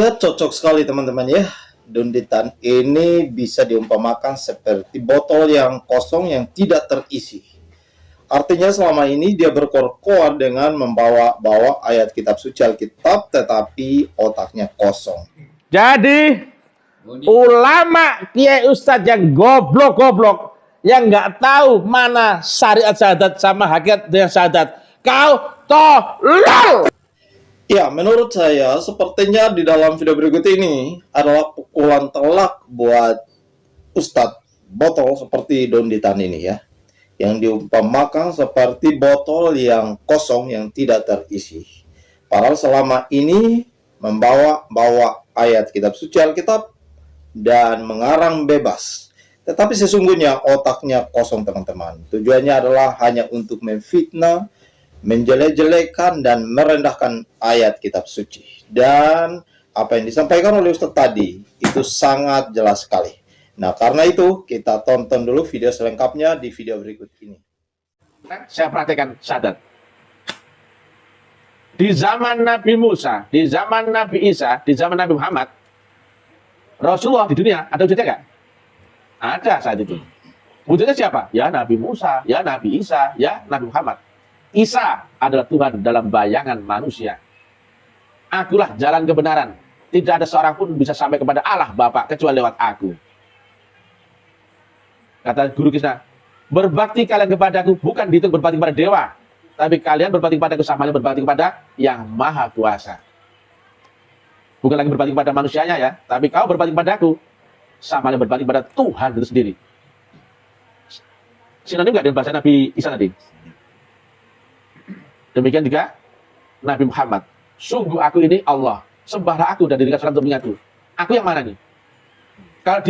Ya, cocok sekali teman-teman ya. Dunditan ini bisa diumpamakan seperti botol yang kosong yang tidak terisi. Artinya selama ini dia berkoar-koar dengan membawa-bawa ayat kitab suci Alkitab, tetapi otaknya kosong. Jadi ulama kiai ustadz yang goblok-goblok, yang nggak tahu mana syariat syahadat sama hakikat dengan syahadat, kau tolol. Ya, menurut saya sepertinya di dalam video berikut ini adalah pukulan telak buat Ustadz botol seperti Dunditan ini ya, yang diumpamakan seperti botol yang kosong yang tidak terisi. Padahal selama ini membawa ayat kitab suci Alkitab dan mengarang bebas. Tetapi sesungguhnya otaknya kosong teman-teman. Tujuannya adalah hanya untuk memfitnah, menjelek-jelekan dan merendahkan ayat kitab suci. Dan apa yang disampaikan oleh Ustadz tadi itu sangat jelas sekali. Nah, karena itu kita tonton dulu video selengkapnya di video berikut ini. Saya praktekkan syahadat. Di zaman Nabi Musa, di zaman Nabi Isa, di zaman Nabi Muhammad, Rasulullah di dunia ada wujudnya nggak? Ada saat itu. Wujudnya siapa? Ya Nabi Musa, ya Nabi Isa, ya Nabi Muhammad. Isa adalah Tuhan dalam bayangan manusia. Akulah jalan kebenaran. Tidak ada seorang pun bisa sampai kepada Allah Bapa kecuali lewat aku. Kata Guru Krishna, berbakti kalian kepadaku bukan dihitung berbakti kepada dewa, tapi kalian berbakti kepadaku sama halnya berbakti kepada yang maha kuasa. Bukan lagi berbakti kepada manusianya ya, tapi kau berbakti kepadaku sama halnya berbakti kepada Tuhan itu sendiri. Sinonim nggak dengan bahasa Nabi Isa tadi? Demikian juga Nabi Muhammad. Sungguh aku ini Allah. Sembahlah aku dan dirikan untuk mengingatku. Aku yang mana nih? Kalau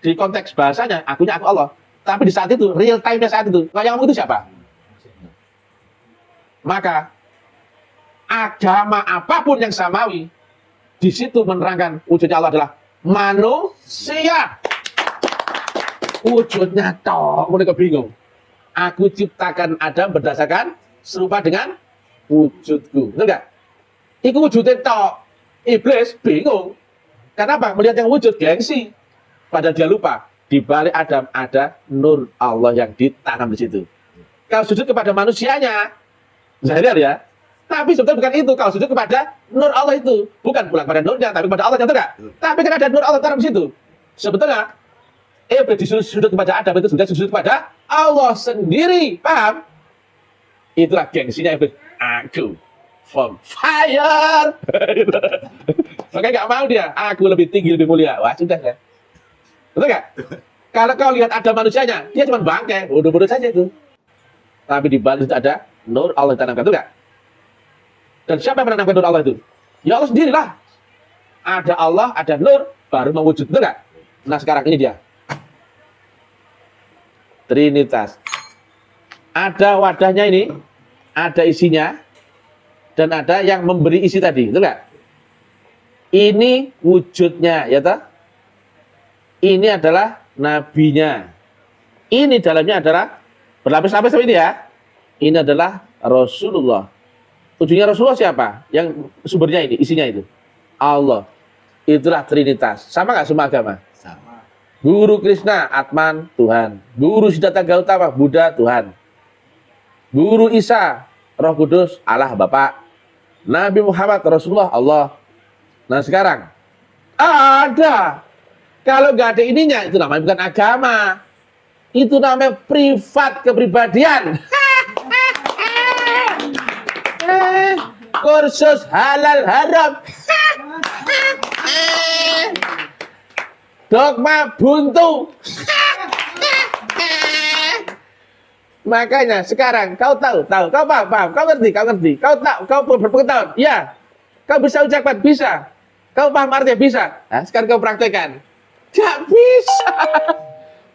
di konteks bahasanya, akunya aku Allah. Tapi di saat itu, real time-nya saat itu, yang ngomong itu siapa? Maka agama apapun yang samawi, di situ menerangkan wujudnya Allah adalah manusia. Wujudnya toh, mereka bingung. Aku ciptakan Adam berdasarkan serupa dengan wujudku. Betul nggak? Itu wujudnya tok. Iblis bingung. Kenapa? Melihat yang wujud gengsi. Padahal dia lupa. Di balik Adam ada nur Allah yang ditanam di situ. Kalau sujud kepada manusianya, zahir ya. Tapi sebetulnya bukan itu. Kalau sujud kepada nur Allah itu. Bukan pulang pada nurnya, tapi kepada Allah. Betul nggak? Tapi kan ada nur Allah tanam di situ. Sebetulnya Iblis disuruh sujud kepada Adam itu sudah sujud kepada Allah sendiri, paham? Itulah gengsinya Iblis. Aku from fire. Makanya nggak mau dia. Aku lebih tinggi, lebih mulia. Wah sudah ya. Betul nggak? Kalau kau lihat ada manusianya, dia cuma bangkai, bodoh-bodoh saja itu. Tapi di balik itu ada nur Allah yang tanamkan, betul nggak? Dan siapa yang menanamkan nur Allah itu? Ya Allah sendirilah. Ada Allah, ada nur, baru mewujud, betul nggak? Nah sekarang ini dia. Trinitas. Ada wadahnya ini, ada isinya, dan ada yang memberi isi tadi, betul nggak? Ini wujudnya, ya toh? Ini adalah nabinya. Ini dalamnya adalah berlapis-lapis ini ya. Ini adalah Rasulullah. Ujungnya Rasulullah siapa? Yang sumbernya ini, isinya itu. Allah. Itulah Trinitas. Sama nggak semua agama? Guru Krishna, Atman, Tuhan. Guru Siddhartha Gautama, Buddha, Tuhan. Guru Isa, Roh Kudus, Allah, Bapa. Nabi Muhammad, Rasulullah, Allah. Nah sekarang, ada. Kalau nggak ada ininya, itu namanya bukan agama. Itu namanya privat kepribadian. Kursus halal haram. Dogma buntu. Makanya sekarang kau tahu, kau paham, kau ngerti, kau tahu, kau berpengetahuan, ya, kau bisa ucapkan, bisa, kau paham artinya, bisa. Nah, sekarang kau praktekkan, tidak bisa,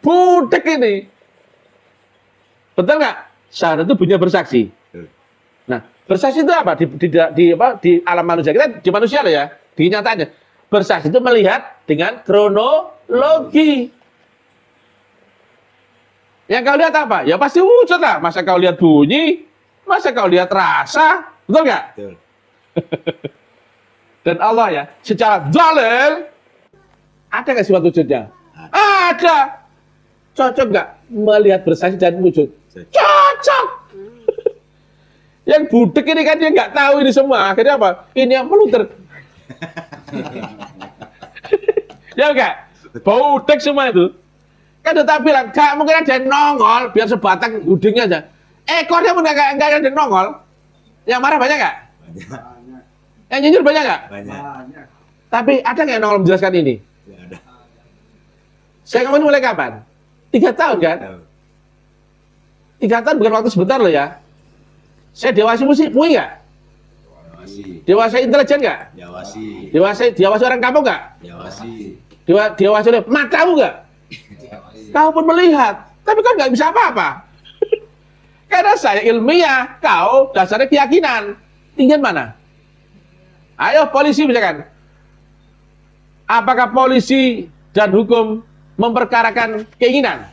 budek ini, betul nggak? Syahadat itu punya bersaksi. Nah, bersaksi itu apa? Di alam manusia kita, di manusia loh ya, di nyatanya. Bersaksi itu melihat dengan kronologi. Yang kau lihat apa? Ya pasti wujud lah. Masa kau lihat bunyi? Masa kau lihat rasa? Betul nggak? Betul. Dan Allah ya, secara dalil, ada nggak sifat wujudnya? Ada. Cocok nggak melihat bersaksi dan wujud? Cocok. Yang budek ini kan dia nggak tahu ini semua. Akhirnya apa? Ini yang meluter. Ya enggak? Budek semua itu. Kan tetap bilang, gak mungkin ada yang nongol biar sebatang hudingnya aja. Ekornya pun nggak ada yang nongol. Yang marah banyak nggak? Banyak. Yang jujur banyak nggak? Banyak. Tapi ada nggak yang nongol menjelaskan ini? Tidak ada. Saya ngomong mulai kapan? 3 tahun kan? Tahu. 3 tahun bukan waktu sebentar loh ya. Saya dewasa musik, MUI nggak? Diawasi. Dewasa intelijen nggak? Diawasi. Dewasa orang kampung nggak? Diawasi. Dewasa oleh matamu nggak? Kau pun melihat, tapi kau nggak bisa apa-apa. Karena saya ilmiah, kau dasarnya keyakinan. Tinggal mana? Ayo polisi misalkan. Apakah polisi dan hukum memperkarakan keinginan?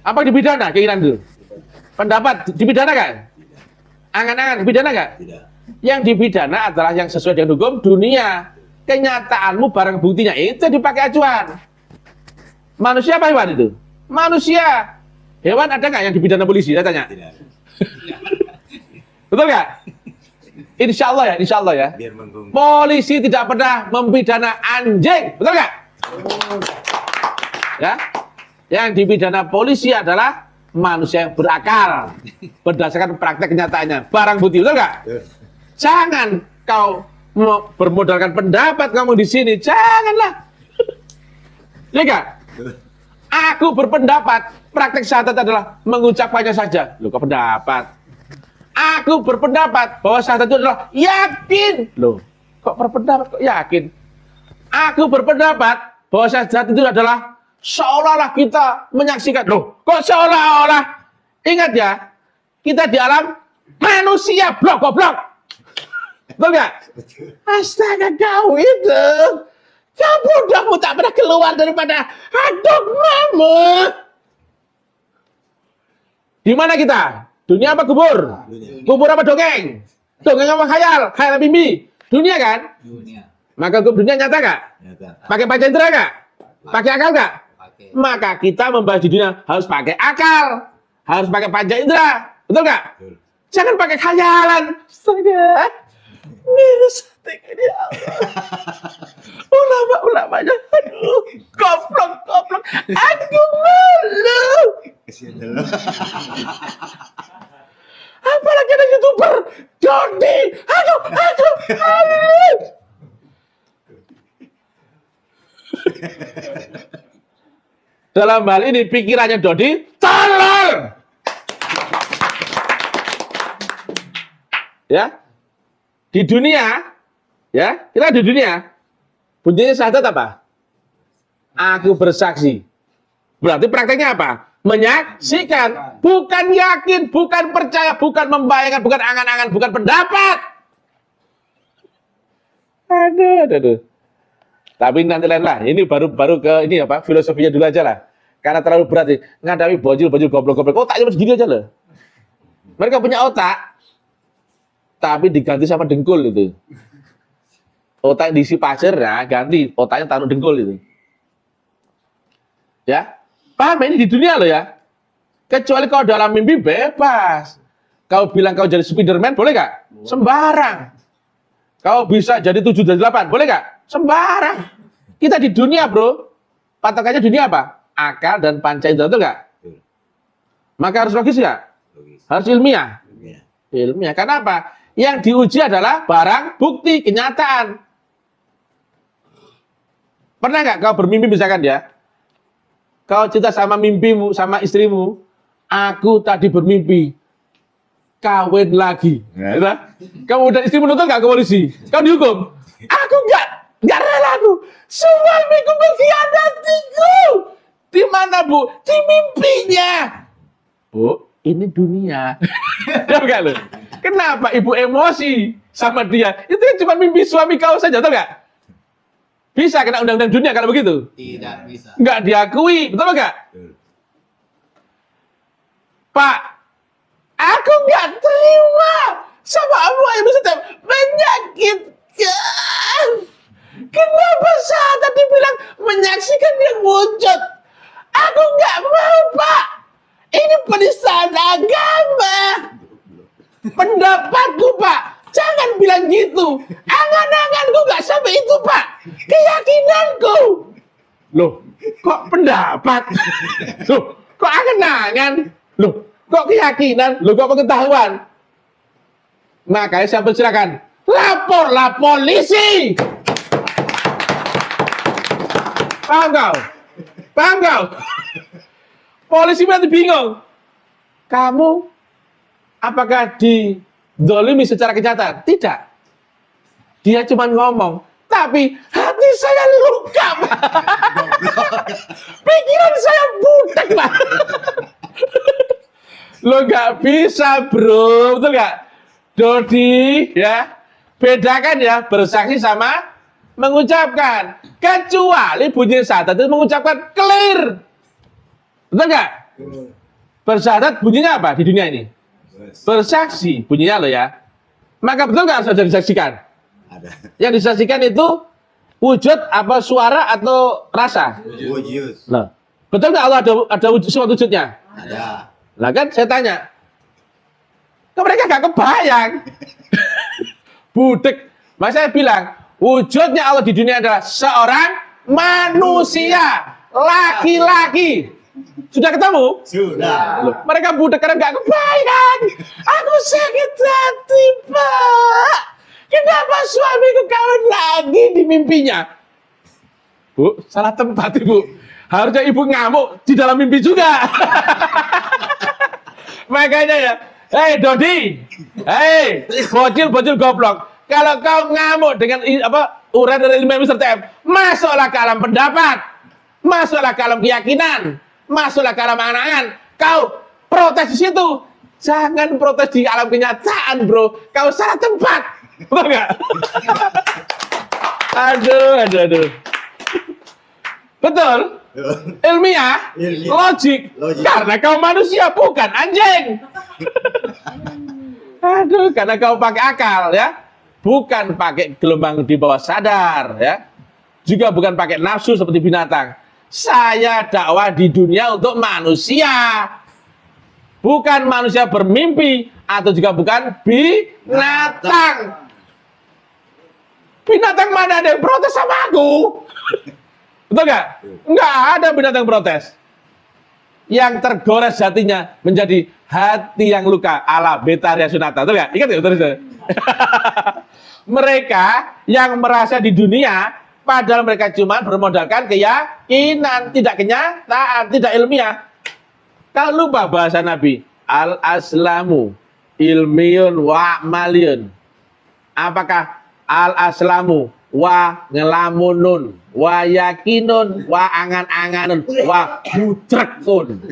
Apa dipidana keinginan itu? Pendapat dipidana kan? Angan-angan dipidana nggak? Tidak. Yang dipidana adalah yang sesuai dengan hukum dunia. Kenyataanmu barang buktinya itu dipakai acuan. Manusia apa hewan itu? Manusia. Hewan ada nggak yang dipidana polisi? Saya tanya. Tidak ada. Betul nggak? Insya Allah ya. Biar menggung. Polisi tidak pernah mempidana anjing. Betul nggak? Ya. Yang dipidana polisi adalah manusia yang berakal. Berdasarkan praktek kenyataannya. Barang bukti. Betul nggak? Jangan kau bermodalkan pendapat kamu di sini. Janganlah. Ya nggak? Aku berpendapat praktek syahadat adalah mengucapkannya saja. Loh, kok pendapat? Aku berpendapat bahwa syahadat itu adalah yakin. Loh, kok berpendapat kok yakin? Aku berpendapat bahwa syahadat itu adalah seolah-olah kita menyaksikan. Loh, kok seolah-olah? Ingat ya, kita di alam manusia, goblok. Betul nggak? Astaga, kau itu. Kamu udah tak pernah keluar daripada dogmamu. Di mana kita? Dunia apa kubur? Dunia. Kubur apa dongeng? Dongeng apa khayal? Khayal apa mimpi? Dunia kan? Dunia. Maka hukum dunia nyata gak? Nyata. Pakai panca indera gak? Pakai akal gak? Pakai. Maka kita membahas di dunia harus pakai akal. Harus pakai panca indera. Betul gak? Betul. Jangan pakai khayalan. Astaga. Minus ini Allah. Ulama-ulamanya. Aduh. Goblok. Aduh malu. Kesian dulu. Apalagi ada YouTuber. Dodi. Aduh. Dalam hal ini pikirannya Dodi tolol. Ya. Di dunia, ya, kita di dunia. Bunyinya syahadat apa? Aku bersaksi. Berarti prakteknya apa? Menyaksikan, bukan yakin, bukan percaya, bukan membayangkan, bukan angan-angan, bukan pendapat. Aduh. Tapi nanti lain lah. Ini baru ke ini apa? Filosofinya dulu aja lah. Karena terlalu berat sih. Ngadawi bojil goblok-goblok. Otaknya segini aja loh. Mereka punya otak, tapi diganti sama dengkul itu. Otak diisi pasir ya, ganti otaknya taruh dengkul itu. Ya, paham ini di dunia loh ya. Kecuali kau dalam mimpi bebas. Kau bilang kau jadi Spiderman, boleh gak? Sembarang. Kau bisa jadi 7 dari 8, boleh gak? Sembarang. Kita di dunia bro. Patokannya dunia apa? Akal dan panca indera, betul gak? Betul. Maka harus logis gak? Logis. Harus ilmiah. Dunia. Ilmiah. Karena apa? Yang diuji adalah barang bukti, kenyataan. Pernah nggak kau bermimpi misalkan ya? Kau cerita sama mimpimu, sama istrimu, aku tadi bermimpi kawin lagi. Ya, kamu udah istrimu nuntut nggak ke polisi? Kau dihukum? Aku nggak rela aku. Suamiku mengkhianatiku. Di mana bu? Di mimpinya. Bu, ini dunia. Ya enggak loh? Kenapa ibu emosi sama dia? Itu kan cuma mimpi suami kau saja, tahu nggak? Bisa kena undang-undang dunia kalau begitu? Tidak bisa. Nggak diakui, betul nggak? Betul. Pak, aku nggak terima sama Allah yang bisa menyakitkan Kenapa saat tadi bilang menyaksikan yang wujud? Aku nggak mau, Pak. Ini penistaan agama. Pendapatku, Pak. Jangan bilang gitu. Angan-anganku nggak sampai itu, Pak. Keyakinanku. Loh, kok pendapat? Loh, kok angan-angan? Loh, kok keyakinan? Loh, kok pengetahuan? Makanya saya persilakan. Laporlah polisi. Paham kau? Paham kau? Polisi nanti bingung. Kamu apakah dizolimi secara kenyataan? Tidak. Dia cuma ngomong. Tapi hati saya luka, Pak. Pikiran saya butek, Pak. Lo nggak bisa, bro. Betul nggak? Dodi, ya. Bedakan ya, bersaksi sama mengucapkan. Kecuali bunyi syahadat itu mengucapkan clear. Betul nggak? Bersyahadat bunyinya apa di dunia ini? Bersaksi bunyinya lo ya. Maka betul nggak sudah disaksikan? Ada. Yang disaksikan itu wujud apa suara atau rasa? Wujud. Nah, betul nggak Allah ada wujud, sifat wujudnya? Ada. Lah kan saya tanya, kok mereka nggak kebayang? Budek. Maka saya bilang, wujudnya Allah di dunia adalah seorang manusia, laki-laki. Sudah ketemu? Sudah. Loh, mereka budek karena nggak kebayang. Aku sakit hati, Pak. Kenapa suamiku kawin lagi di mimpinya? Bu, salah tempat, Ibu. Harusnya Ibu ngamuk di dalam mimpi juga. Makanya ya, hei Dodi, hei bocil goblok. Kalau kau ngamuk dengan uraian dari ilmu Mr. TM, masuklah ke alam pendapat, masuklah ke alam keyakinan, masuklah ke alam angan-angan. Kau protes di situ, jangan protes di alam kenyataan, bro. Kau salah tempat. Betul nggak? Aduh. Betul? Ilmiah? Logik. Karena kau manusia, bukan anjing. Aduh, karena kau pakai akal ya. Bukan pakai gelombang di bawah sadar ya. Juga bukan pakai nafsu seperti binatang. Saya dakwah di dunia untuk manusia. Bukan manusia bermimpi atau juga bukan binatang. Binatang mana ada yang protes sama aku? Betul nggak? Nggak ada binatang protes. Yang tergores hatinya menjadi hati yang luka ala Betaria Sunata. Betul nggak? Ingat ya? Betul. Mereka yang merasa di dunia, padahal mereka cuma bermodalkan keyakinan, tidak kenyataan, tidak ilmiah. Kau lupa bahasa Nabi. Al-aslamu ilmiyun wa maliyun. Apakah al-aslamu wa ngelamunun wa yakinun wa angan-anganun wa butrekun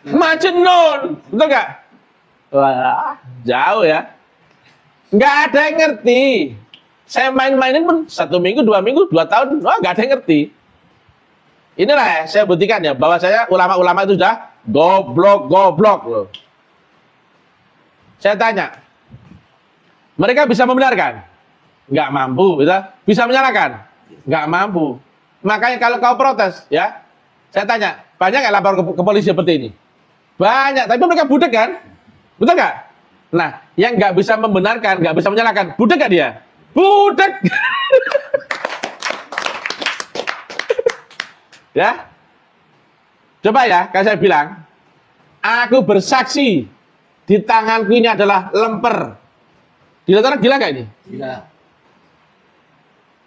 majnun, betul gak? Wah, jauh ya, nggak ada yang ngerti. Saya main-mainin pun 1 minggu, 2 minggu, 2 tahun, wah nggak ada yang ngerti. Inilah ya, saya buktikan ya bahwa saya ulama-ulama itu sudah goblok loh. Saya tanya, mereka bisa membenarkan? Nggak mampu, bisa menyalahkan? Nggak mampu. Makanya kalau kau protes, ya, saya tanya, banyak nggak lapor ke polisi seperti ini? Banyak, tapi mereka budek kan? Betul nggak? Nah, yang nggak bisa membenarkan, nggak bisa menyalahkan, budek nggak dia? Budek. Ya, coba ya, kayak saya bilang, aku bersaksi di tanganku ini adalah lemper. Dilihat orang gila nggak ini? Gila.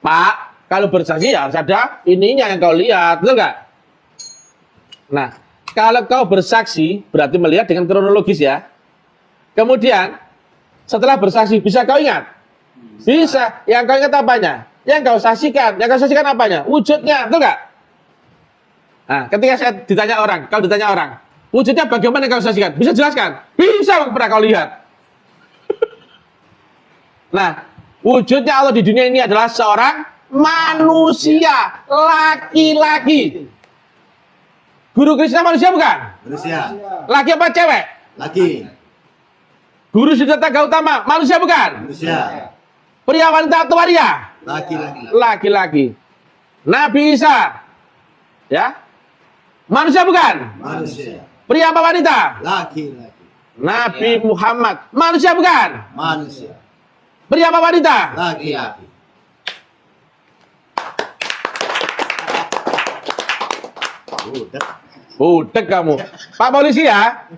Pak, kalau bersaksi ya harus ada ininya yang kau lihat, betul nggak? Nah, kalau kau bersaksi berarti melihat dengan kronologis ya. Kemudian setelah bersaksi bisa kau ingat? Bisa. Yang kau ingat apanya? Yang kau saksikan. Yang kau saksikan apanya? Wujudnya, betul nggak? Nah, ketika saya ditanya orang, kau ditanya orang, wujudnya bagaimana yang kau saksikan? Bisa jelaskan? Bisa, pernah kau lihat. Nah, wujudnya Allah di dunia ini adalah seorang manusia, laki-laki. Guru Krishna manusia bukan? Manusia. Laki apa cewek? Laki. Guru Siddhartha Gautama, manusia bukan? Manusia. Pria wanita atau waria? Laki-laki. Laki-laki. Nabi Isa, ya, manusia bukan? Manusia. Pria apa wanita? Laki-laki. Nabi Muhammad, manusia bukan? Manusia. Pria apa wanita? Laki-laki. Udah. Budek kamu. Pak Polisi ya,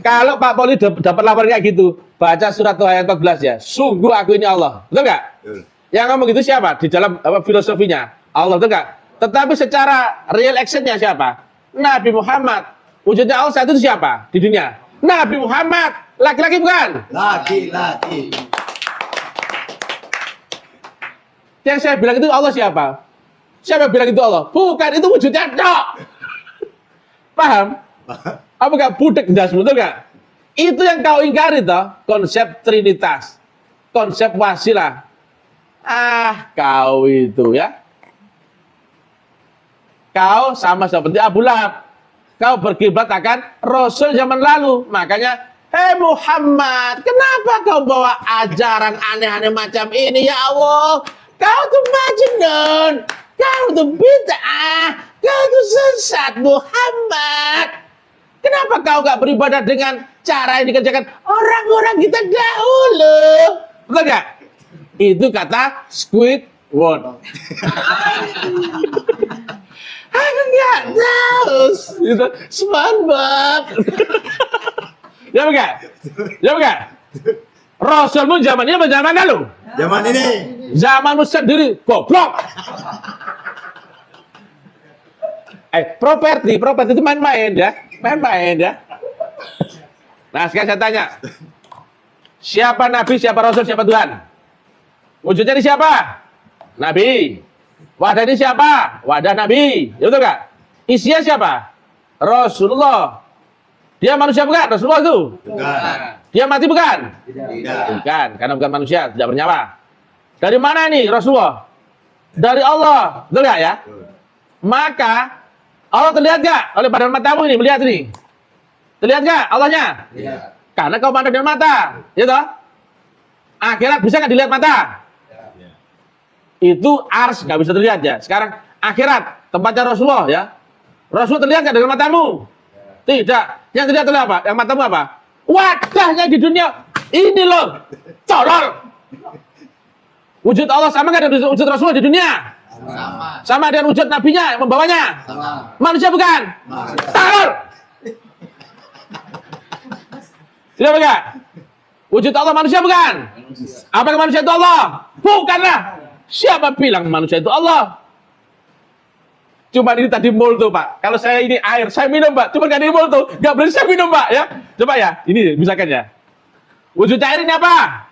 kalau Pak Polisi dapat laporan kayak gitu, baca surat Tuhan ayat 14 ya. Sungguh aku ini Allah. Betul nggak? Betul. Yang ngomong gitu siapa? Di dalam apa filosofinya? Allah, betul nggak? Tetapi secara real actionnya siapa? Nabi Muhammad. Wujudnya Allah saat itu siapa di dunia? Nabi Muhammad. Laki-laki bukan? Laki-laki. Yang saya bilang itu Allah siapa? Siapa yang bilang itu Allah? Bukan, itu wujudnya dok. Paham? Apa gak budek das, betul gak? Itu yang kau ingkari toh, konsep trinitas, konsep wasilah. Ah, kau itu ya. Kau sama seperti Abu Lahab. Kau berkiblat akan Rasul zaman lalu. Makanya, hei Muhammad, kenapa kau bawa ajaran aneh-aneh macam ini ya Allah? Kau tuh majnun, kau tuh bid'ah, kau tuh sesat Muhammad. Kenapa kau gak beribadah dengan cara yang dikerjakan orang-orang kita dahulu? Betul gak? Itu kata Squidward. Aku gak tahu. Itu SpongeBob. Ya bukan? Ya bukan? Rasulmu zaman ini apa zaman lalu? Zaman ini. Zamanmu sendiri goblok. Properti itu main-main ya. Main-main ya. Nah, sekarang saya tanya. Siapa Nabi, siapa Rasul, siapa Tuhan? Wujudnya ini siapa? Nabi. Wadah ini siapa? Wadah Nabi. Ya betul gak? Isinya siapa? Rasulullah. Dia manusia bukan? Rasulullah itu? Bukan. Dia mati bukan? Tidak. Bukan, karena bukan manusia, tidak bernyawa. Dari mana ini Rasulullah? Dari Allah. Betul gak ya? Betul. Maka Allah terlihat gak oleh badan matamu ini? Melihat ini. Terlihat gak Allahnya? Iya. Karena kau pandang dengan mata. Ya toh? Akhirat bisa gak dilihat mata? Iya. Itu ars gak bisa terlihat ya. Sekarang akhirat tempatnya Rasulullah ya. Rasul terlihat gak dengan matamu? Tidak. Yang terlihat oleh apa? Yang matamu apa? Wadahnya di dunia ini loh. Tolol. Wujud Allah sama gak dengan wujud Rasulullah di dunia? Sama. Sama dengan wujud nabinya yang membawanya? Sama. Manusia bukan? Manusia. Tolol. Tidak bukan? Wujud Allah manusia bukan? Apakah manusia itu Allah? Bukanlah. Siapa bilang manusia itu Allah? Cuma ini tadi molto, Pak. Kalau saya ini air, saya minum, Pak. Cuma gak ada molto. Gak boleh saya minum, Pak. Ya, coba ya. Ini misalkan ya. Wujud air ini apa?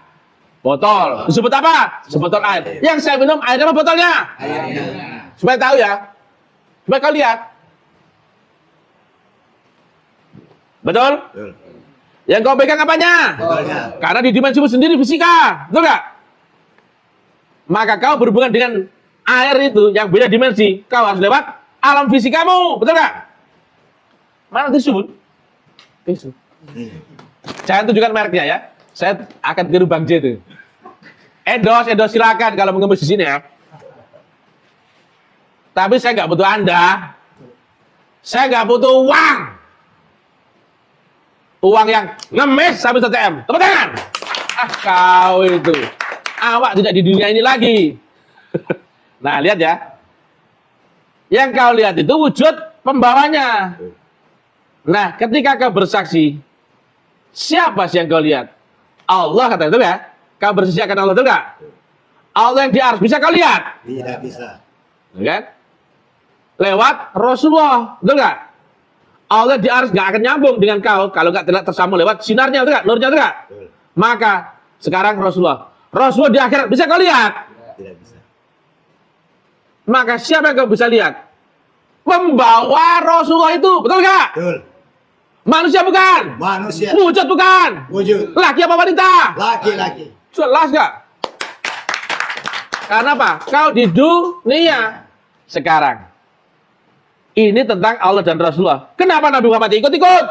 Botol. Disebut apa? Sebotol air. Yang saya minum airnya apa botolnya? Airnya. Supaya tahu ya. Supaya kau lihat. Betul? Betul. Yang kau pegang apanya? Botolnya. Karena di dimensimu sendiri fisika. Betul gak? Maka kau berhubungan dengan air itu yang beda dimensi. Kau harus lewat alam fisikamu. Betul gak? Mana tisu? Tisu. Jangan tunjukkan mereknya ya. Saya akan tiru Bang J itu. Endos silakan kalau mengemis di sini ya. Tapi saya nggak butuh Anda. Saya nggak butuh uang. Uang yang ngemis sampai 1 M. Tepuk tangan. Ah, kau itu. Awak tidak di dunia ini lagi. Nah, lihat ya. Yang kau lihat itu wujud pembawanya. Nah, ketika kau bersaksi, siapa sih yang kau lihat? Allah kata itu ya. Kau bersaksi akan Allah itu enggak? Allah yang di arsy bisa kau lihat? Tidak bisa. Kan? Lewat Rasulullah, betul nggak? Allah di arsy nggak akan nyambung dengan kau kalau nggak tersambung lewat sinarnya, betul nggak? Nurnya, betul nggak? Betul. Maka sekarang Rasulullah di akhirat bisa kau lihat? Tidak bisa. Maka siapa yang kau bisa lihat? Membawa Rasulullah itu, betul nggak? Betul. Manusia bukan? Manusia. Wujud bukan? Wujud. Laki apa wanita? Laki-laki. Jelas nggak? Karena apa? Kau di dunia sekarang. Ini tentang Allah dan Rasulullah. Kenapa Nabi Muhammad ikut-ikut?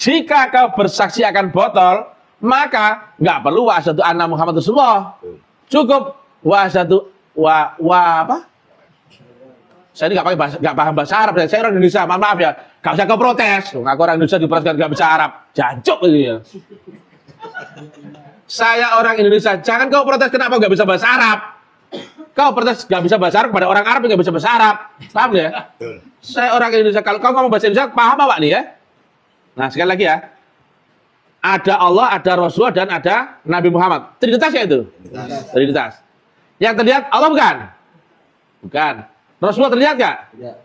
Jika kau bersaksi akan botol, maka nggak perlu wa asyhadu anna Muhammad Rasulullah. Cukup wa asyhadu wa apa? Saya ini nggak paham bahasa Arab. Saya orang Indonesia, maaf ya. Gak usah kau protes. Ngaku orang Indonesia diprotes nggak bisa Arab. Jancuk gitu ya. Saya orang Indonesia. Jangan kau protes kenapa nggak bisa bahasa Arab. Kau protes nggak bisa bahasa Arab kepada orang Arab yang nggak bisa bahasa Arab. Paham ya? Saya orang Indonesia. Kalau kau ngomong bahasa Indonesia, paham apa nih ya? Nah sekali lagi ya. Ada Allah, ada Rasulullah, dan ada Nabi Muhammad. Trinitas ya itu? Trinitas. Yang terlihat Allah bukan? Bukan. Rasulullah terlihat nggak? Tidak.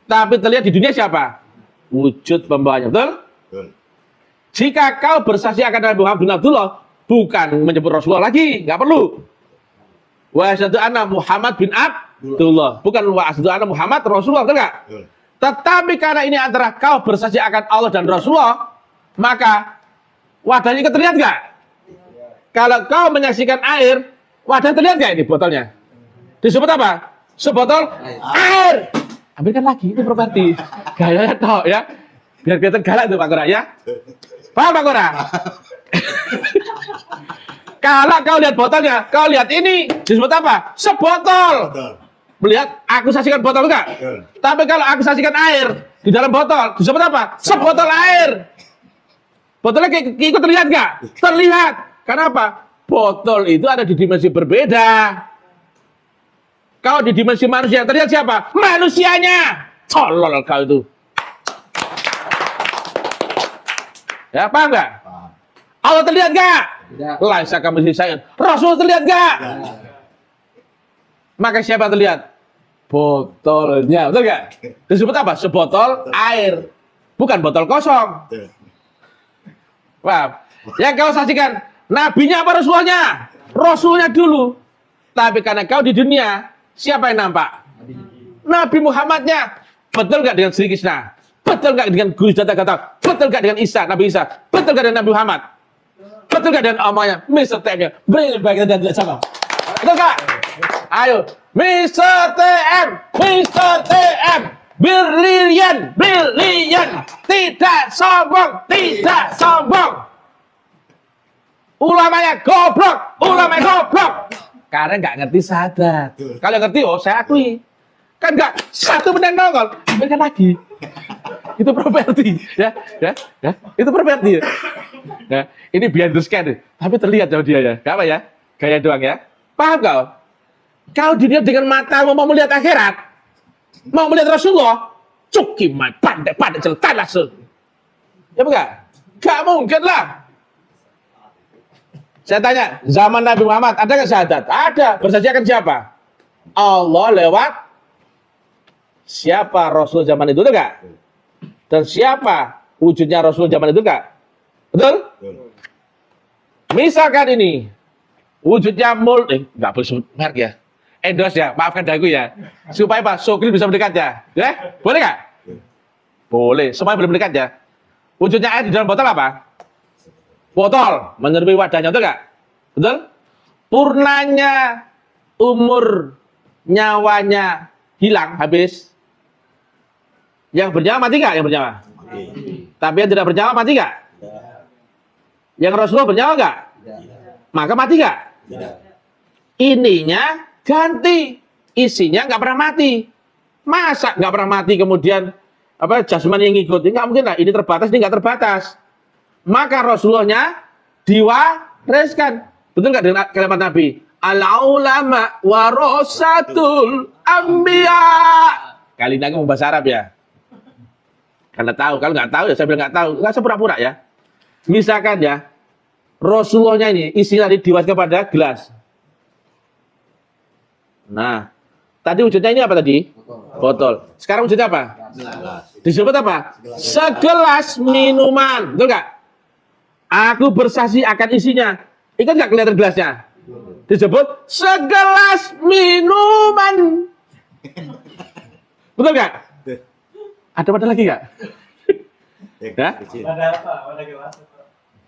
Tapi terlihat di dunia siapa? Wujud pembawanya, betul? Betul. Jika kau bersaksi akan Nabi Muhammad bin Abdullah, bukan menyebut Rasulullah lagi, nggak perlu. Wa asyhadu anna Muhammad bin Abdullah, bukan wa asyhadu anna Muhammad Rasulullah, betul nggak? Betul. Tetapi karena ini antara kau bersaksi akan Allah dan Rasulullah, maka wadahnya terlihat nggak? Kalau kau menyaksikan air, wadah terlihat nggak ini botolnya? Disebut apa? Sebotol air. Ambilkan lagi, itu properti. Gayanya toh ya. Biar kelihatan galak tuh Pak Kora ya. Paham Pak Kora? Kalau kau lihat botolnya, kau lihat ini disebut apa? Sebotol. Melihat aku saksikan botol enggak? Tapi kalau aku saksikan air di dalam botol, disebut apa? Sebotol air. Botolnya ikut terlihat nggak? Terlihat. Kenapa? Botol itu ada di dimensi berbeda. Kau di dimensi manusia, terlihat siapa? Manusianya. Tolol kau itu. Ya, paham nggak? Allah terlihat nggak? Laisa kamitslihi syai'un. Rasul terlihat nggak? Maka siapa yang terlihat? Botolnya, betul nggak? Disebut apa? Sebotol air. Bukan botol kosong. Paham? Yang kau saksikan, nabinya apa Rasulnya? Rasulnya dulu. Tapi karena kau di dunia, siapa yang nampak? Nabi Muhammadnya. Betul nggak dengan Sri Krishna? Betul nggak dengan Guru Jata Gata? Betul nggak dengan Isa, Nabi Isa? Betul nggak dengan Nabi Muhammad? Betul nggak dengan omanya? Mr. TM-nya? Beri bagian dan tidak sama. Betul nggak? Ayo, Mr. TM, Mr. TM, brilian, brilian, tidak sombong, tidak sombong. Ulamanya goblok, ulamanya goblok. Karena nggak ngerti sadat. Kalau ngerti, oh saya akui. Kan nggak satu menang nongol, ambilkan lagi. Itu properti, ya. Itu properti. Ya. Ini behind the scan, tapi terlihat sama dia ya. Gak apa ya? Gaya doang ya. Paham kau? Kau dilihat dengan mata mau melihat akhirat, mau melihat Rasulullah, cukimai pandai celtan langsung. Ya bukan? Gak mungkin lah. Saya tanya, zaman Nabi Muhammad ada nggak syahadat? Ada. Bersaksi akan siapa? Allah lewat siapa Rasul zaman itu enggak? Dan siapa wujudnya Rasul zaman itu enggak? Betul? Misalkan ini wujudnya nggak boleh sebut merek ya. Endorse ya, maafkan dagu ya. Supaya Pak Sokri bisa mendekat ya. Ya? Boleh nggak? Boleh. Semuanya boleh mendekat ya. Wujudnya air di dalam botol apa? Botol, menyerupai wadahnya, betul nggak? Betul? Purnanya umur nyawanya hilang, habis. Yang bernyawa mati nggak? Yang bernyawa? Mati. Tapi yang tidak bernyawa mati nggak? Tidak. Yang Rasulullah bernyawa nggak? Tidak. Maka mati nggak? Tidak. Ininya ganti, isinya nggak pernah mati. Masa nggak pernah mati kemudian apa jasmani yang ngikut? Nggak mungkin lah. Ini terbatas, ini nggak terbatas. Maka Rasulullahnya diwariskan. Betul nggak dengan kalimat Nabi? Al-ulama warasatul anbiya. Kali ini aku bahasa Arab ya. Kalau tahu, kalau nggak tahu ya saya bilang nggak tahu. Nggak sepura-pura ya. Misalkan ya, Rasulullahnya ini isinya diwariskan pada gelas. Nah, tadi wujudnya ini apa tadi? Botol. Sekarang wujudnya apa? Disebut apa? Segelas minuman. Betul nggak? Aku bersaksi akan isinya. Ingat nggak kelihatan gelasnya? Disebut segelas minuman. Betul nggak? Ada lagi nggak? Ya?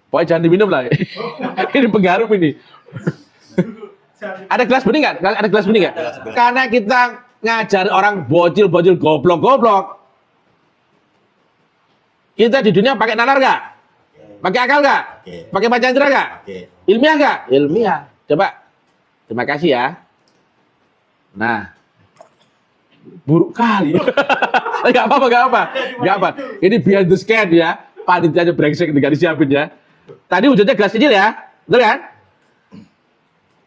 Pokoknya jangan diminum lah. Ini pengharum ini. Ada gelas bening nggak? Ada gelas bening nggak? Karena kita ngajar orang bocil, goblok. Kita di dunia pakai nalar nggak? Pakai akal nggak? Oke. Pakai panca indera nggak? Oke. Ilmiah nggak? Ilmiah. Coba. Terima kasih ya. Nah, buruk kali. Nggak apa-apa, nggak apa, nggak apa. Ini behind the scan ya. Panitianya brengsek ketika disiapin ya. Tadi wujudnya gelas kecil ya, betul kan?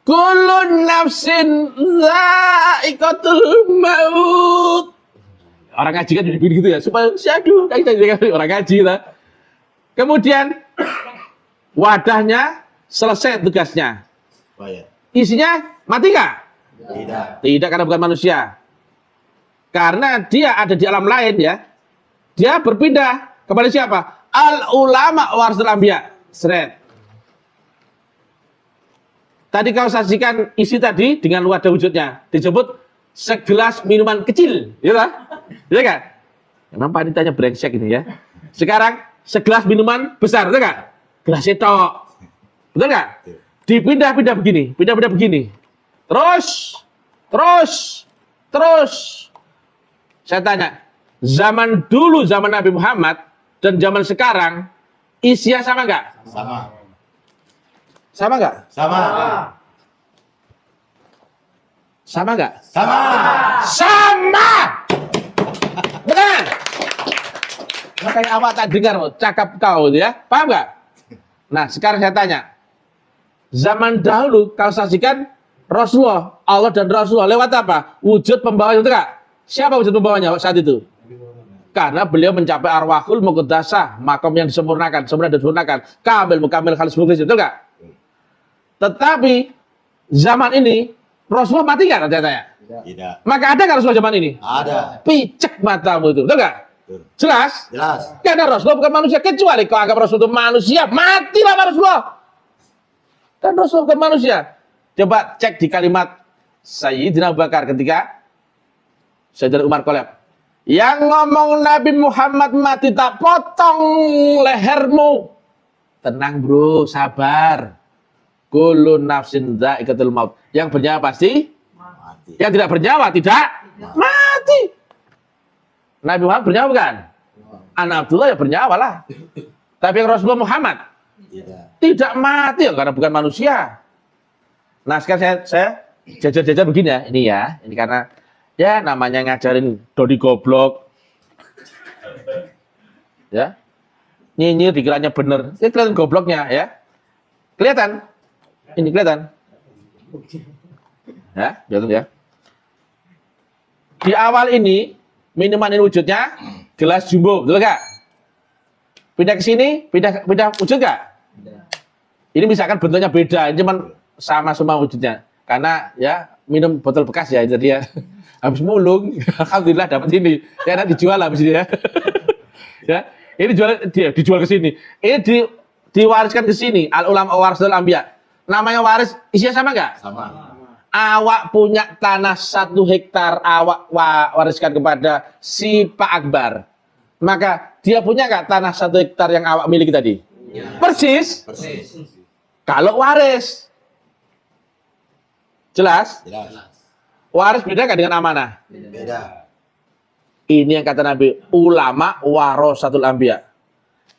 Kullu nafsin dha'iqatul maut. Orang ngaji kan jadi gitu ya, supaya syahdu orang ngaji lah. Kemudian wadahnya selesai tugasnya. Oh ya. Isinya mati nggak? Tidak. Tidak, karena bukan manusia. Karena dia ada di alam lain ya. Dia berpindah kepada siapa? Al ulama warasatul anbiya. Seret. Tadi kau saksikan isi tadi dengan wadah wujudnya. Disebut segelas minuman kecil, ya kan? Ya kan? Memang panitanya brengsek ini ya. Sekarang segelas minuman besar, betul nggak? Gelas tok, betul nggak? Dipindah-pindah begini, pindah-pindah begini. Terus. Saya tanya, zaman dulu, zaman Nabi Muhammad dan zaman sekarang, isinya sama nggak? Sama. Sama nggak? Sama. Sama nggak? Sama. Sama. Benar. Makanya awak tak dengar, cakap kau ya, paham nggak? Nah, sekarang saya tanya, zaman dahulu kau saksikan Rasulullah, Allah dan Rasulullah lewat apa? Wujud pembawanya, betul nggak? Siapa wujud pembawanya saat itu? Karena beliau mencapai arwahul muqaddasah, makom yang disempurnakan, sempurna dan disempurnakan, kamil mukamil khalis mukhlis, betul nggak? Tetapi zaman ini Rasulullah mati nggak? Tanya. Tidak. Maka ada nggak Rasulullah zaman ini? Ada. Picek matamu itu, betul nggak? Betul. Jelas? Jelas. Karena Rasulullah bukan manusia, kecuali kau anggap Rasul itu manusia, matilah Rasulullah. Dan Rasul bukan manusia. Coba cek di kalimat Sayyidina Abu Bakar ketika Sayyidina Umar kolab. Yang ngomong Nabi Muhammad mati tak potong lehermu. Tenang bro, sabar. Kullu nafsin dha'iqatul maut. Yang bernyawa pasti Mati. yang tidak bernyawa tidak mati. Nabi Muhammad bernyawa bukan? Anak Abdullah ya bernyawa lah. Tapi yang Rasulullah Muhammad Tidak. tidak mati ya, karena bukan manusia. Nah sekarang saya jajar-jajar begini ya. Ini karena ya namanya ngajarin Dodi goblok. Ya. Nyinyir dikiranya bener. Ini kelihatan gobloknya ya. Kelihatan. Ini kelihatan. Ya, kelihatan ya. Di awal ini minuman ini wujudnya gelas jumbo, betul nggak? Pindah ke sini, pindah wujud nggak? Ini misalkan bentuknya beda, ini cuman sama semua wujudnya. Karena ya minum botol bekas ya, jadi ya habis mulung, alhamdulillah dapat ini. Ya nanti dijual habis ini ya. Ya, ini dijual ke sini. Ini diwariskan ke sini. Al ulama warasatul anbiya. Namanya waris, isinya sama nggak? Sama. Awak punya tanah 1 hektar, awak wariskan kepada si Pak Akbar. Maka dia punya nggak tanah 1 hektar yang awak miliki tadi? Ya. Persis. Persis. Kalau waris. Jelas? Jelas. Waris beda nggak dengan amanah? Beda. Ini yang kata Nabi, ulama warasatul anbiya.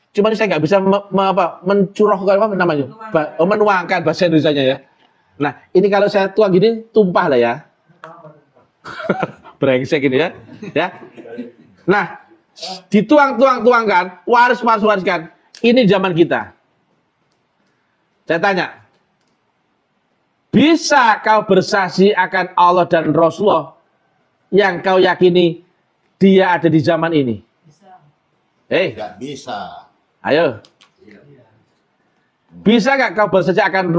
Cuma saya nggak bisa mencurahkan apa namanya, menuangkan bahasa Indonesianya ya. Nah, ini kalau saya tuang gini tumpah lah ya. Brengsek ini ya. Ya. Nah, dituangkan, wariskan. Ini zaman kita. Saya tanya, bisa kau bersaksi akan Allah dan Rasulullah yang kau yakini dia ada di zaman ini? Tidak bisa. Ayo. Bisa nggak kau bersaksi akan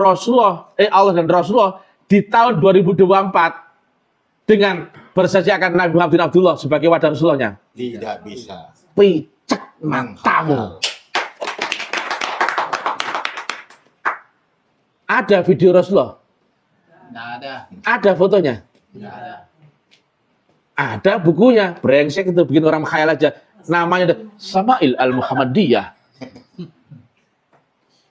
Allah dan Rasulullah di tahun 2024 dengan bersaksi akan Nabi Muhammad bin Abdullah sebagai wadah Rasulullahnya? Tidak bisa. Picek matamu. Ada video Rasulullah? Tidak ada. Ada fotonya? Tidak ada. Ada bukunya. Brengsek itu bikin orang khayal aja. Namanya Sama'il Al-Muhammadiyah.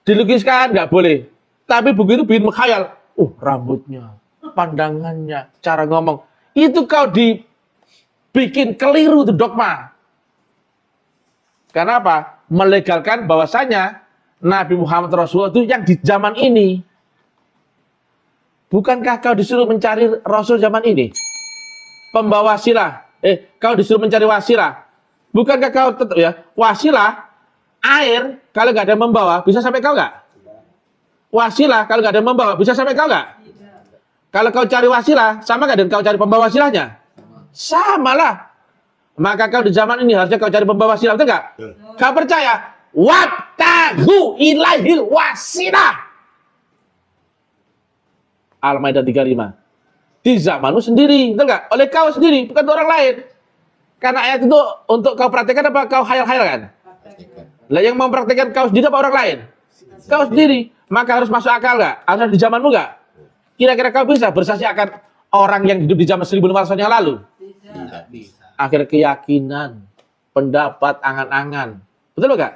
Dilukiskan nggak boleh. Tapi buku itu bikin khayal. Rambutnya, pandangannya, cara ngomong. Itu kau dibikin keliru itu dogma. Karena apa? Melegalkan bahwasanya Nabi Muhammad Rasulullah itu yang di zaman ini. Bukankah kau disuruh mencari Rasul zaman ini? Pembawa wasilah. Kau disuruh mencari wasilah. Bukankah kau tetap ya? Wasilah, air, kalau nggak ada yang membawa, bisa sampai kau nggak? Wasilah, kalau nggak ada yang membawa, bisa sampai kau nggak? Kalau kau cari wasilah, sama nggak dengan kau cari pembawa wasilahnya? Sama lah. Maka kau di zaman ini harusnya kau cari pembawa wasilah, betul nggak? Kau percaya? Wabtagu ilaihil wasilah. Al-Maidah 35. Di zamanmu sendiri, betul nggak? Oleh kau sendiri, bukan orang lain. Karena ayat itu untuk kau praktekkan apa kau hayal-hayalkan? Lah yang mempraktekkan kau sendiri apa orang lain? Kau sendiri. Maka harus masuk akal nggak? Harus di zamanmu nggak? Kira-kira kau bisa bersaksi akan orang yang hidup di zaman 1500 tahun yang lalu? Tidak bisa. Akhir keyakinan, pendapat, angan-angan. Betul nggak?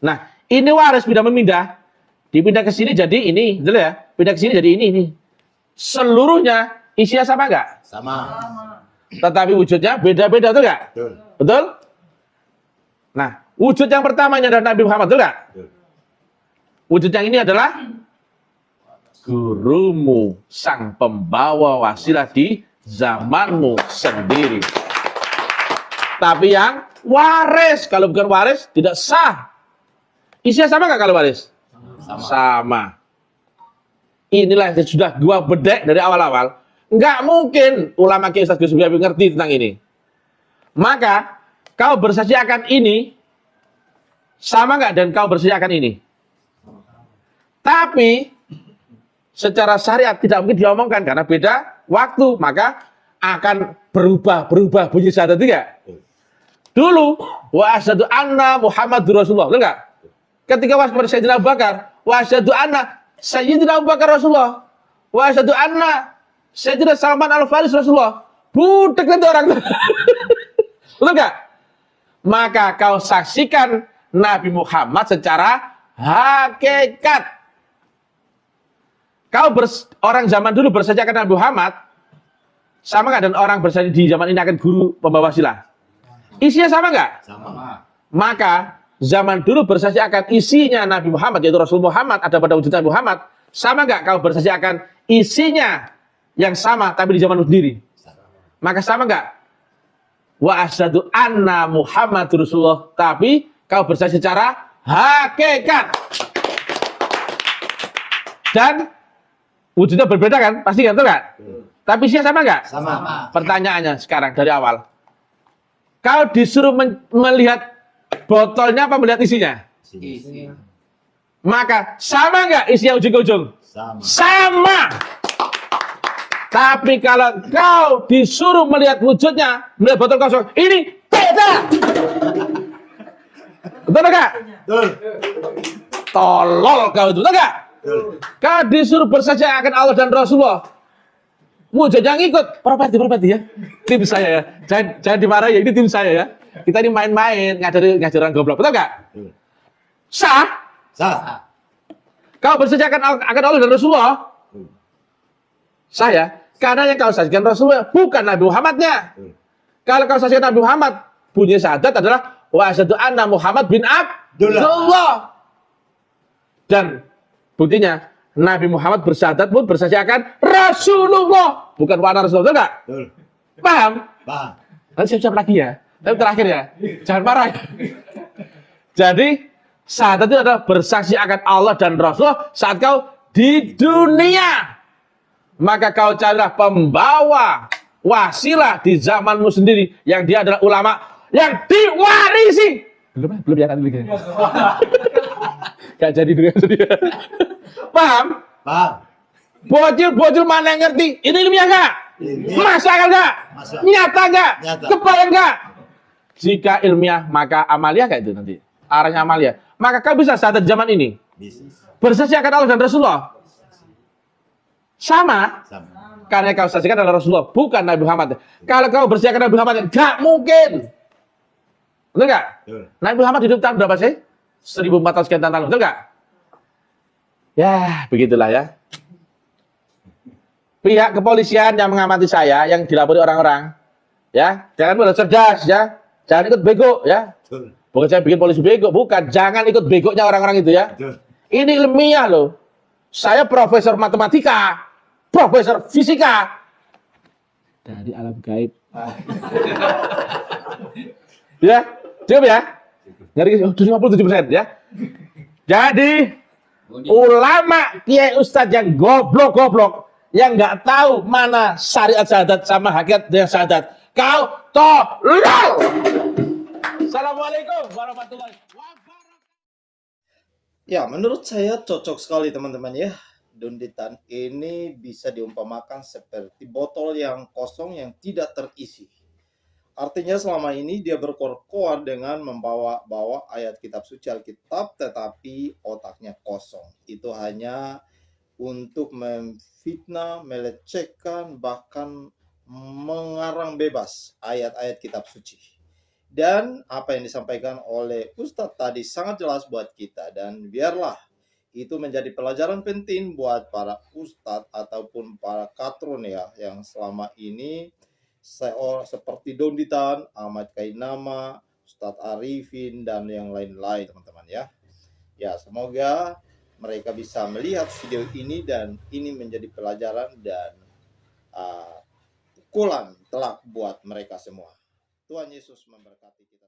Nah, ini waris pindah memindah. Dipindah ke sini jadi ini, betul ya? Pindah ke sini jadi ini. Seluruhnya isinya sama nggak? Sama. Tetapi wujudnya beda-beda, betul nggak? Betul. Betul? Nah, wujud yang pertamanya adalah Nabi Muhammad, betul nggak? Betul. Wujud yang ini adalah gurumu, sang pembawa wasilah di zamanmu sendiri. Tapi yang waris, kalau bukan waris tidak sah. Isinya sama nggak kalau waris? Sama. Inilah yang sudah gua bedek dari awal-awal. Nggak mungkin ulama Kiai Ustaz Gus Biabi ngerti tentang ini. Maka kau bersaksi akan ini sama nggak dan kau bersaksi akan ini. Tapi secara syariat tidak mungkin diomongkan karena beda waktu, maka akan berubah bunyi syahadat tidak? Dulu wa asyhadu anna Muhammadur Rasulullah, betul enggak? Ketika was kepada Sayyidina Abu Bakar, wa asyhadu anna Sayyidina Abu Bakar Rasulullah, wa asyhadu anna Sayyidina Salman Al-Faris Rasulullah. Budek nanti orang. Betul enggak? Maka kau saksikan Nabi Muhammad secara hakikat. Kau orang zaman dulu bersaksi akan Nabi Muhammad, sama nggak dengan orang bersaksi di zaman ini akan guru pembawa wasilah? Isinya sama nggak? Sama. Maka zaman dulu bersaksi akan isinya Nabi Muhammad, yaitu Rasul Muhammad, ada pada wujud Nabi Muhammad. Sama nggak kau bersaksi akan isinya yang sama, tapi di zamanmu sendiri? Maka sama nggak? Wa asyhadu anna Muhammadur Rasulullah, tapi kau bersaksi secara hakikat. Dan wujudnya berbeda kan? Pasti kan, betul kan? Tapi isinya sama nggak? Sama. Pertanyaannya sekarang dari awal. Kau disuruh melihat botolnya apa melihat isinya? Isi. Maka sama nggak isinya ujung ke ujung? Sama. Sama. Tapi kalau kau disuruh melihat wujudnya, melihat botol kosong, ini beda. Betul nggak? Betul. Tolol kau itu, betul nggak? Betul. Kau disuruh bersaksi akan Allah dan Rasulullah. Wujud yang ikut, properti ya. Tim saya ya. Jangan dimarahi ya, ini tim saya ya. Kita ini main-main, ngajar orang goblok. Betul nggak? Betul. Sah. Sah. Kau bersaksi akan Allah dan Rasulullah. Sah ya. Karena yang kau saksikan Rasulullah bukan Nabi Muhammadnya. Kalau kau saksikan Nabi Muhammad, bunyi syahadat adalah wa asyhadu anna Muhammad bin Abdullah. Dan buktinya Nabi Muhammad bersyahadat pun bersaksi akan Rasulullah, bukan wana Rasulullah, betul nggak? Betul. Paham? Paham. Nanti siap-siap lagi ya. Tapi terakhir ya, jangan marah. Ya. Jadi syahadat itu adalah bersaksi akan Allah dan Rasulullah saat kau di dunia. Maka kau carilah pembawa wasilah di zamanmu sendiri yang dia adalah ulama yang diwarisi. Belum ya kan dulu. Gak jadi dulu. Paham? Paham. Bocil mana yang ngerti? Ini ilmiah nggak? Masuk akal nggak? Masuk. Nyata nggak? Nyata. Kebayang nggak? Jika ilmiah maka amalia kayak itu nanti. Arahnya amalia. Maka kau bisa saat zaman ini Bisa. bersaksi akan Allah dan Rasulullah. Sama. Sama. Karena kau saksikan adalah Rasulullah, bukan Nabi Muhammad. Kalau kau bersaksi akan Nabi Muhammad, nggak mungkin. Betul nggak? Betul. Nabi Muhammad hidup tahun berapa sih? 1400 sekian tahun, betul nggak? Ya, begitulah ya. Pihak kepolisian yang mengamati saya, yang dilapori orang-orang, ya, jangan mudah cerdas, ya, jangan ikut bego, ya. Betul. Bukan saya bikin polisi bego, bukan. Jangan ikut begonya orang-orang itu ya. Betul. Ini ilmiah loh. Saya profesor matematika, profesor fisika dari alam gaib. Ya, cukup ya. Dari 57% ya. Jadi ulama, kiai, ustadz yang goblok-goblok, yang nggak tahu mana syariat syahadat sama hakikat yang syahadat, kau tolol. Assalamualaikum warahmatullahi wabarakatuh. Ya, menurut saya cocok sekali teman-teman ya. Donditan ini bisa diumpamakan seperti botol yang kosong yang tidak terisi. Artinya selama ini dia berkoar-koar dengan membawa-bawa ayat kitab suci Alkitab, tetapi otaknya kosong. Itu hanya untuk memfitnah, melecehkan, bahkan mengarang bebas ayat-ayat kitab suci. Dan apa yang disampaikan oleh Ustadz tadi sangat jelas buat kita. Dan biarlah itu menjadi pelajaran penting buat para Ustadz ataupun para katron ya, yang selama ini seperti Donditan, Ahmad Kainama, Ustadz Arifin, dan yang lain-lain teman-teman ya. Ya, semoga mereka bisa melihat video ini dan ini menjadi pelajaran dan pukulan telak buat mereka semua. Tuhan Yesus memberkati kita.